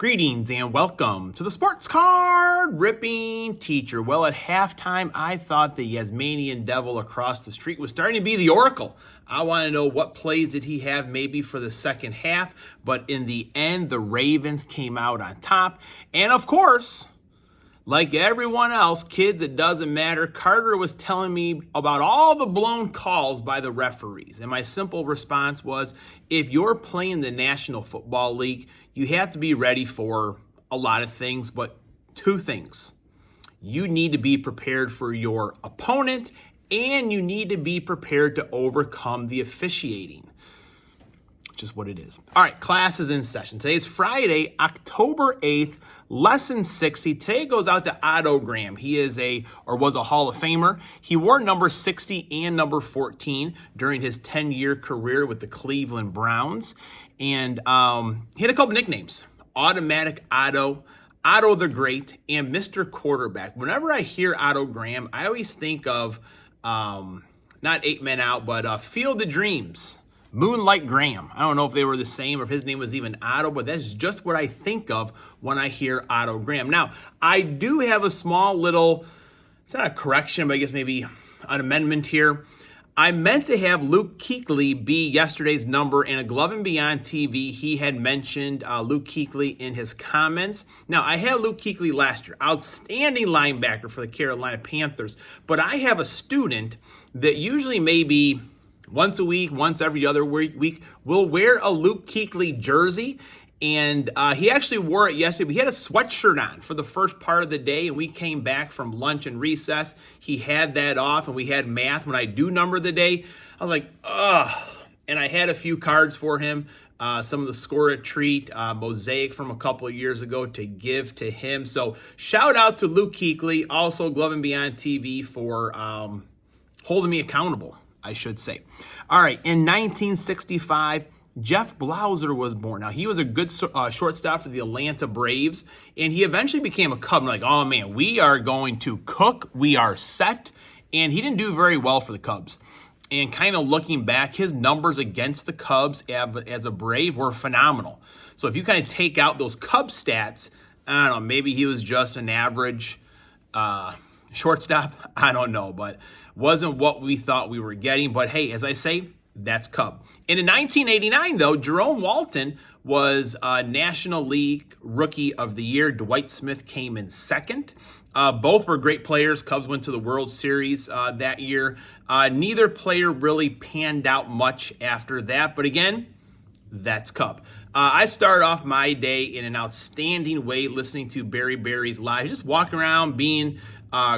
Greetings and welcome to the Sports Card Ripping Teacher. Well, at halftime, I thought the Yasmanian Devil across the street was starting to be the Oracle. I want to know what plays did he have maybe for the second half, but in the end, the Ravens came out on top. And of course, like everyone else, kids, it doesn't matter. Carter was telling me about all the blown calls by the referees. And my simple response was, if you're playing the National Football League, you have to be ready for a lot of things, but two things. You need to be prepared for your opponent, and you need to be prepared to overcome the officiating. Just what it is. All right, class is in session. Today's Friday, October 8th, lesson 60. Today goes out to Otto Graham. He was a Hall of Famer. He wore number 60 and number 14 during his 10-year career with the Cleveland Browns. And he had a couple nicknames: Automatic Otto, Otto the Great, and Mr. Quarterback. Whenever I hear Otto Graham, I always think of not 8 Men Out, but Field of Dreams. Moonlight Graham. I don't know if they were the same or if his name was even Otto, but that's just what I think of when I hear Otto Graham. Now, I do have a small little, it's not a correction, but I guess maybe an amendment here. I meant to have Luke Kuechly be yesterday's number in a Glove and Beyond TV. He had mentioned Luke Kuechly in his comments. Now, I had Luke Kuechly last year, outstanding linebacker for the Carolina Panthers, but I have a student that usually maybe once a week, once every other week, will wear a Luke Kuechly jersey. And he actually wore it yesterday, but he had a sweatshirt on for the first part of the day, and we came back from lunch and recess. He had that off, and we had math. When I do number the day, I was like, ugh. And I had a few cards for him, some of the Score a Treat, Mosaic from a couple of years ago to give to him. So shout out to Luke Kuechly, also Glove and Beyond TV, for holding me accountable, I should say. All right, in 1965, Jeff Blauser was born. Now, he was a good shortstop for the Atlanta Braves, and he eventually became a Cub. I'm like, oh, man, we are going to cook. We are set. And he didn't do very well for the Cubs. And kind of looking back, his numbers against the Cubs as a Brave were phenomenal. So if you kind of take out those Cub stats, I don't know, maybe he was just an average shortstop. I don't know, but wasn't what we thought we were getting. But hey, as I say, that's Cub. And in 1989, though, Jerome Walton was National League Rookie of the Year. Dwight Smith came in second. Both were great players. Cubs went to the World Series that year. Neither player really panned out much after that. But again, that's Cub. I started off my day in an outstanding way listening to Barry Berry's live. Just walking around being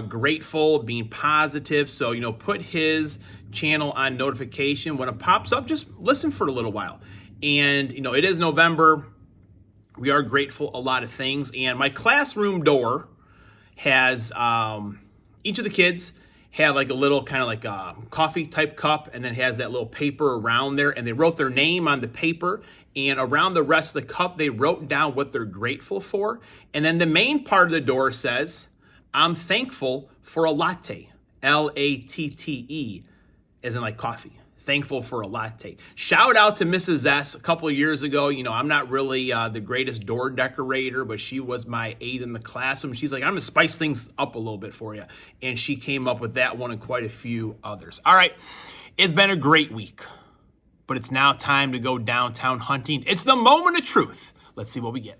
grateful, being positive. So, put his channel on notification. When it pops up, just listen for a little while. And, it is November. We are grateful a lot of things. And my classroom door has each of the kids have like a little kind of like a coffee type cup, and then has that little paper around there, and they wrote their name on the paper, and around the rest of the cup they wrote down what they're grateful for. And then the main part of the door says, I'm thankful for a latte, Latte, as in like coffee. Thankful for a latte. Shout out to Mrs. S. A couple of years ago. I'm not really the greatest door decorator, but she was my aide in the classroom. She's like, I'm going to spice things up a little bit for you. And she came up with that one and quite a few others. All right. It's been a great week, but it's now time to go downtown hunting. It's the moment of truth. Let's see what we get.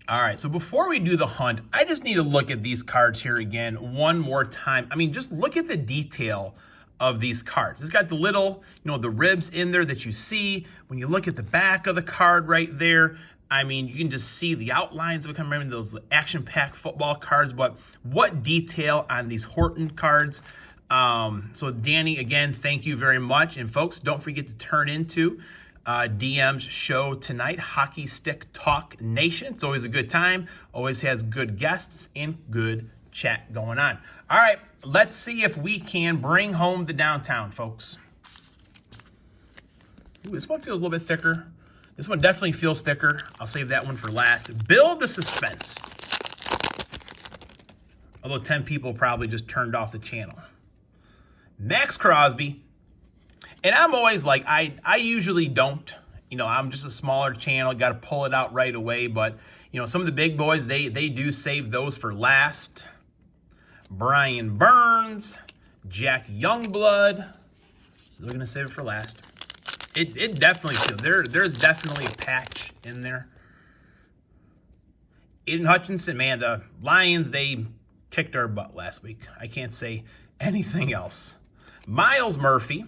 All right, so before we do the hunt, I just need to look at these cards here again one more time. Just look at the detail of these cards. It's got the little, the ribs in there that you see. When you look at the back of the card right there, you can just see the outlines of it. Remember those action-packed football cards, but what detail on these Horton cards. So Danny, again, thank you very much. And folks, don't forget to turn into DM's show tonight, Hockey Stick Talk Nation. It's always a good time, always has good guests and good chat going on. All right, let's see if we can bring home the downtown, folks. Ooh, this one feels a little bit thicker. This one definitely feels thicker. I'll save that one for last. Build the suspense. Although 10 people probably just turned off the channel. Max Crosby. And I'm always like, I usually don't, I'm just a smaller channel, got to pull it out right away. But, some of the big boys, they do save those for last. Brian Burns, Jack Youngblood. So they're going to save it for last. It definitely feels, there's definitely a patch in there. Aiden Hutchinson, man, the Lions, they kicked our butt last week. I can't say anything else. Miles Murphy.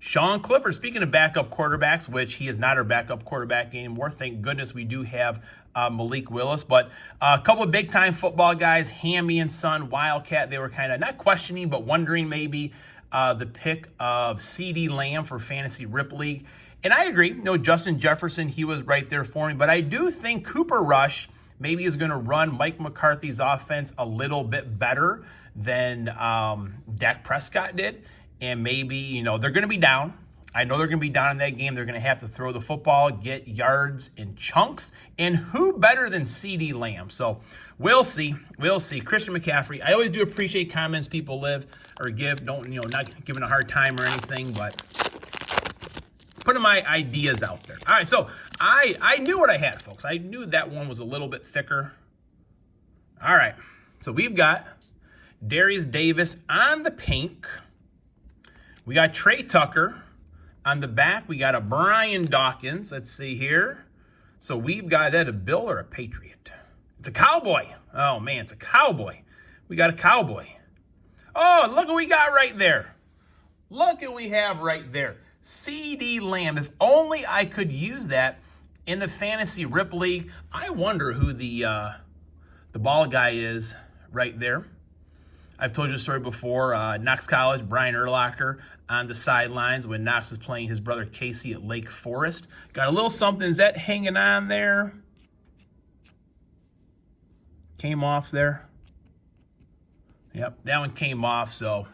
Sean Clifford, speaking of backup quarterbacks, which he is not our backup quarterback anymore. Thank goodness we do have Malik Willis. But a couple of big-time football guys, Hammy and Son, Wildcat, they were kind of not questioning, but wondering maybe the pick of CeeDee Lamb for Fantasy Rip League. And I agree. Justin Jefferson, he was right there for me. But I do think Cooper Rush maybe is going to run Mike McCarthy's offense a little bit better than Dak Prescott did. And maybe, they're going to be down. I know they're going to be down in that game. They're going to have to throw the football, get yards in chunks. And who better than CeeDee Lamb? So we'll see. We'll see. Christian McCaffrey. I always do appreciate comments people give. Don't, not giving a hard time or anything, but putting my ideas out there. All right, so I knew what I had, folks. I knew that one was a little bit thicker. All right, so we've got Darius Davis on the pink. We got Trey Tucker on the back. We got a Brian Dawkins. Let's see here. So we've got that a Bill or a Patriot. It's a Cowboy. Oh, man, it's a Cowboy. We got a Cowboy. Oh, look what we got right there. Look what we have right there. CeeDee Lamb. If only I could use that in the Fantasy Rip League. I wonder who the ball guy is right there. I've told you a story before. Knox College, Brian Urlacher on the sidelines when Knox was playing his brother Casey at Lake Forest. Got a little something. Is that hanging on there? Came off there. Yep, that one came off, so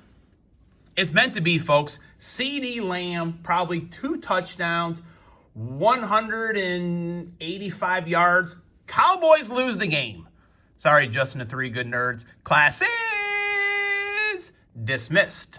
it's meant to be, folks. CeeDee Lamb, probably 2 touchdowns, 185 yards. Cowboys lose the game. Sorry, Justin, the 3 good nerds. Class is dismissed.